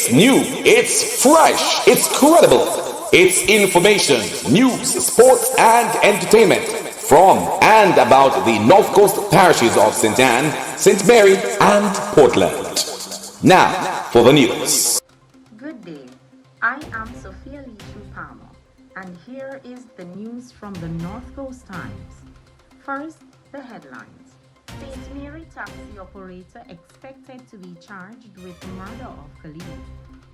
It's new, it's fresh, it's credible. It's information, news, sports, and entertainment from and about the North Coast parishes of St. Anne, St. Mary, and Portland. Now, for the news. Good day. I am Sophia Lee Palmer, and here is the news from the North Coast Times. First, the headlines. St. Mary taxi operator expected to be charged with murder of colleague.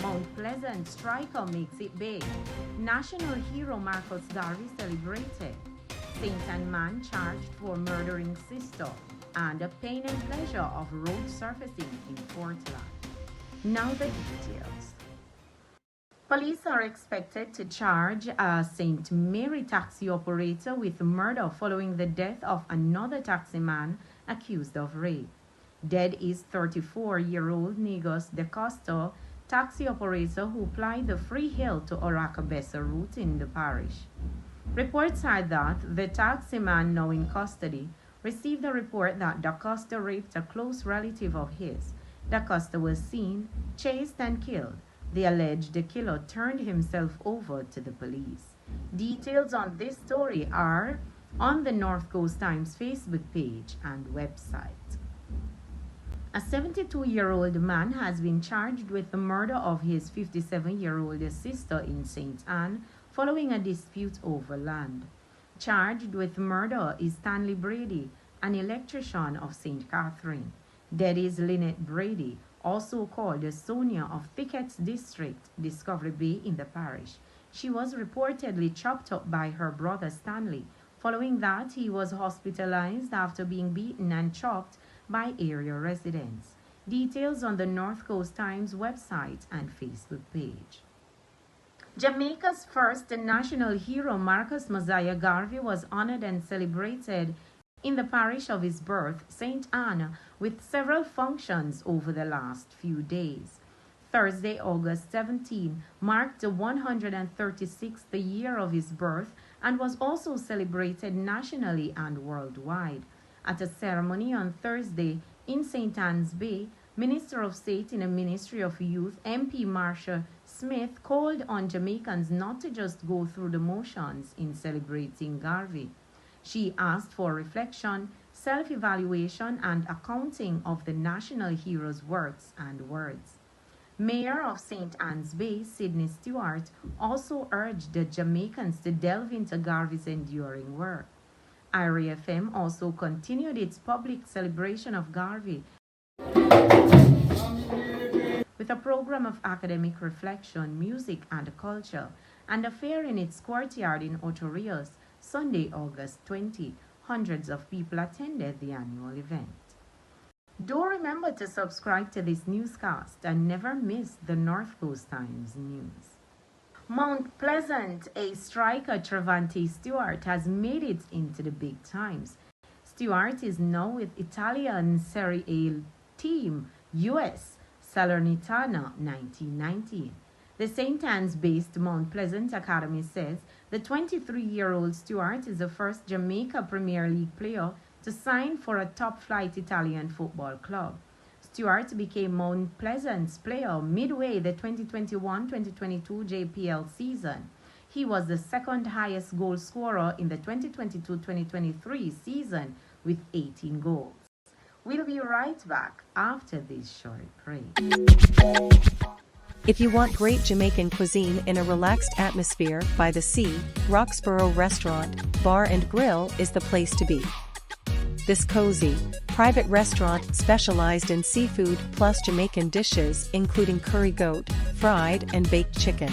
Mount Pleasant striker makes it big. National Hero Marcus Garvey celebrated. St. Anne man charged for murdering sister. And a pain and pleasure of road surfacing in Portland. Now the details. Police are expected to charge a St. Mary taxi operator with murder following the death of another taximan accused of rape. Dead is 34-year-old Negus De Costa, taxi operator who plied the Free Hill to Oracabessa route in the parish. Reports are that the taximan, now in custody, received a report that Da Costa raped a close relative of his. Da Costa was seen, chased, and killed. The alleged killer turned himself over to the police. Details on this story are on the North Coast Times Facebook page and website. A 72-year-old man has been charged with the murder of his 57-year-old sister in St. Anne following a dispute over land. Charged with murder is Stanley Brady, an electrician of St. Catherine. Dead is Lynette Brady, also called Sonia of Thickets District, Discovery Bay in the parish. She was reportedly chopped up by her brother Stanley. Following that, he was hospitalized after being beaten and chopped by area residents. Details on the North Coast Times website and Facebook page. Jamaica's first national hero Marcus Garvey was honored and celebrated in the parish of his birth, St. Anne, with several functions over the last few days. Thursday, August 17, marked the 136th year of his birth and was also celebrated nationally and worldwide. At a ceremony on Thursday in St. Anne's Bay, Minister of State in the Ministry of Youth, MP Marsha Smith, called on Jamaicans not to just go through the motions in celebrating Garvey. She asked for reflection, self-evaluation, and accounting of the national hero's works and words. Mayor of St. Anne's Bay, Sydney Stewart, also urged the Jamaicans to delve into Garvey's enduring work. IRA FM also continued its public celebration of Garvey with a program of academic reflection, music, and culture, and a fair in its courtyard in Ocho Rios, Sunday, August 20. Hundreds of people attended the annual event. Do remember to subscribe to this newscast and never miss the North Coast Times news. Mount Pleasant, a striker Travante Stewart has made it into the big times. Stewart is now with Italian Serie A team US Salernitana 1919. The St. Anne's-based Mount Pleasant Academy says the 23-year-old Stewart is the first Jamaica Premier League player to sign for a top-flight Italian football club. Stewart became Mount Pleasant's player midway the 2021-2022 JPL season. He was the second highest goal scorer in the 2022-2023 season with 18 goals. We'll be right back after this short break. If you want great Jamaican cuisine in a relaxed atmosphere by the sea, Roxborough Restaurant, Bar and Grill is the place to be. This cozy, private restaurant specialized in seafood plus Jamaican dishes including curry goat, fried and baked chicken.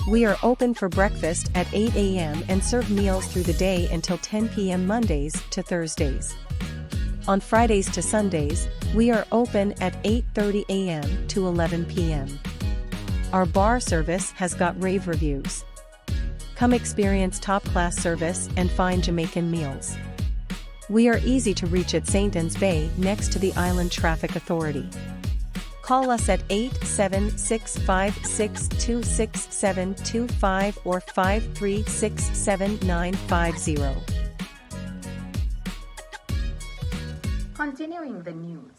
We are open for breakfast at 8 a.m. and serve meals through the day until 10 p.m. Mondays to Thursdays. On Fridays to Sundays, we are open at 8:30 a.m. to 11 p.m. Our bar service has got rave reviews. Come experience top-class service and fine Jamaican meals. We are easy to reach at St. Anne's Bay next to the Island Traffic Authority. Call us at 87656266725 or 5367950. Continuing the news.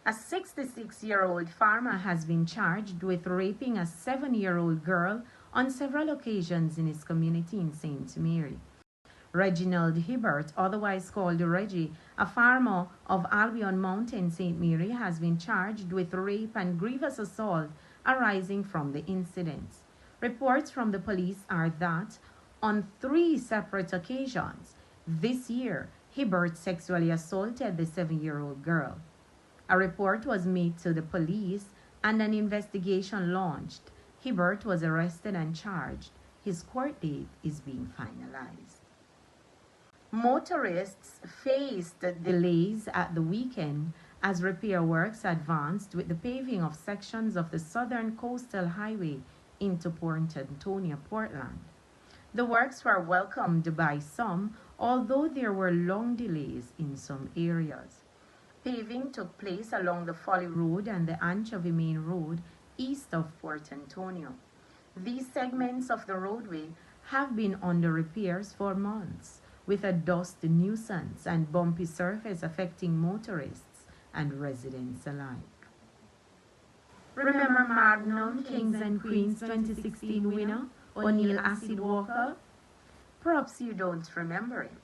A 66-year-old farmer has been charged with raping a 7-year-old girl on several occasions in his community in St. Mary. Reginald Hibbert, otherwise called Reggie, a farmer of Albion Mountain, St. Mary, has been charged with rape and grievous assault arising from the incidents. Reports from the police are that on 3 separate occasions this year, Hibbert sexually assaulted the 7-year-old girl. A report was made to the police and an investigation launched. Hibbert was arrested and charged. His court date is being finalized. Motorists faced delays at the weekend as repair works advanced with the paving of sections of the southern coastal highway into Port Antonio, Portland. The works were welcomed by some, although there were long delays in some areas. Paving took place along the Folly Road and the Anchovy Main Road east of Port Antonio. These segments of the roadway have been under repairs for months, with a dust nuisance and bumpy surface affecting motorists and residents alike. Remember Magnum Kings and Queens 2016 winner, O'Neil Acid Walker? Perhaps you don't remember him.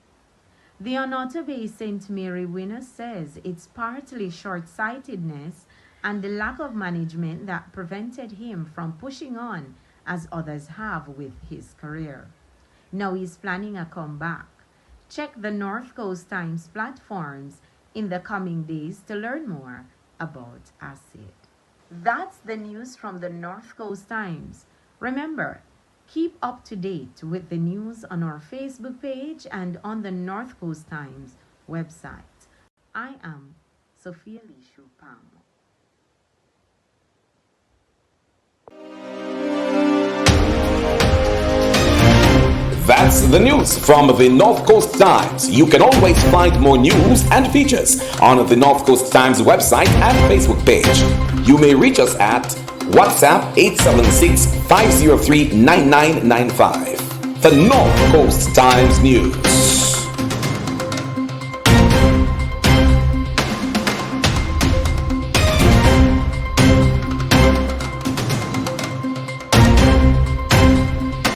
The Onoto Bay St. Mary winner says it's partly short-sightedness and the lack of management that prevented him from pushing on as others have with his career. Now he's planning a comeback. Check the North Coast Times platforms in the coming days to learn more about acid. That's the news from the North Coast Times. Remember, keep up to date with the news on our Facebook page and on the North Coast Times website. I am Sophia Lishu Palmer. That's the news from the North Coast Times. You can always find more news and features on the North Coast Times website and Facebook page. You may reach us at WhatsApp 876-503-9995. The North Coast Times News.